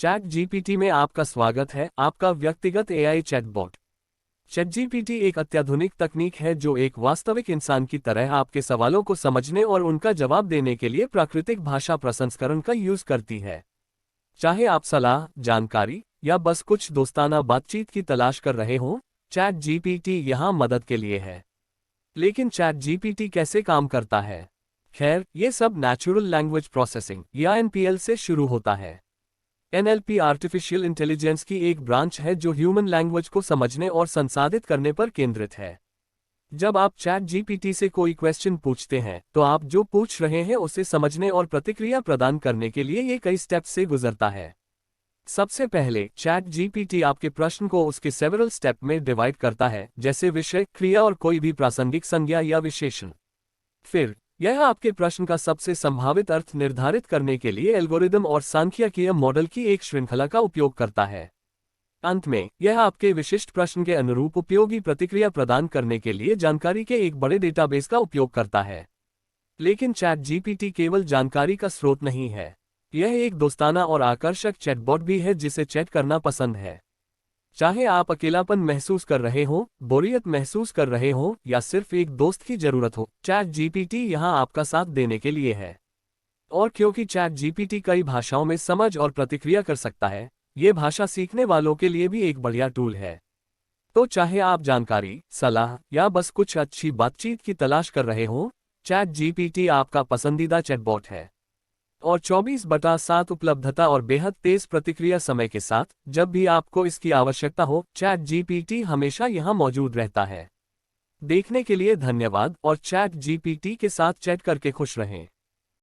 Chat GPT में आपका स्वागत है, आपका व्यक्तिगत एआई चैटबॉट। चैट जीपीटी एक अत्याधुनिक तकनीक है जो एक वास्तविक इंसान की तरह आपके सवालों को समझने और उनका जवाब देने के लिए प्राकृतिक भाषा प्रसंस्करण का यूज करती है। चाहे आप सलाह, जानकारी या बस कुछ दोस्ताना बातचीत की तलाश कर रहे हों, चैट जीपीटी यहाँ मदद के लिए है। लेकिन चैट जीपीटी कैसे काम करता है? खैर, ये सब नेचुरल लैंग्वेज प्रोसेसिंग या एनपीएल से शुरू होता है। एनएलपी आर्टिफिशियल इंटेलिजेंस की एक ब्रांच है जो ह्यूमन लैंग्वेज को समझने और संसाधित करने पर केंद्रित है। जब आप चैट जीपीटी से कोई क्वेश्चन पूछते हैं, तो आप जो पूछ रहे हैं उसे समझने और प्रतिक्रिया प्रदान करने के लिए ये कई स्टेप्स से गुजरता है। सबसे पहले, चैट जीपीटी आपके प्रश्न को उसके सेवरल स्टेप में डिवाइड करता है, जैसे विषय, क्रिया और कोई भी प्रासंगिक संज्ञा या विशेषण। फिर यह आपके प्रश्न का सबसे संभावित अर्थ निर्धारित करने के लिए एल्गोरिदम और सांख्यिकीय मॉडल की एक श्रृंखला का उपयोग करता है। अंत में, यह आपके विशिष्ट प्रश्न के अनुरूप उपयोगी प्रतिक्रिया प्रदान करने के लिए जानकारी के एक बड़े डेटाबेस का उपयोग करता है। लेकिन चैट जीपीटी केवल जानकारी का स्रोत नहीं है। यह एक दोस्ताना और आकर्षक चैटबॉट भी है जिसे चैट करना पसंद है। चाहे आप अकेलापन महसूस कर रहे हों, बोरियत महसूस कर रहे हों या सिर्फ एक दोस्त की जरूरत हो, चैट जीपीटी यहां आपका साथ देने के लिए है। और क्योंकि चैट जीपीटी कई भाषाओं में समझ और प्रतिक्रिया कर सकता है, ये भाषा सीखने वालों के लिए भी एक बढ़िया टूल है। तो चाहे आप जानकारी, सलाह या बस कुछ अच्छी बातचीत की तलाश कर रहे हों, चैट जीपीटी आपका पसंदीदा चैटबॉट है। और 24/7 उपलब्धता और बेहद तेज प्रतिक्रिया समय के साथ, जब भी आपको इसकी आवश्यकता हो, चैट जीपीटी हमेशा यहां मौजूद रहता है। देखने के लिए धन्यवाद और चैट जीपीटी के साथ चैट करके खुश रहें।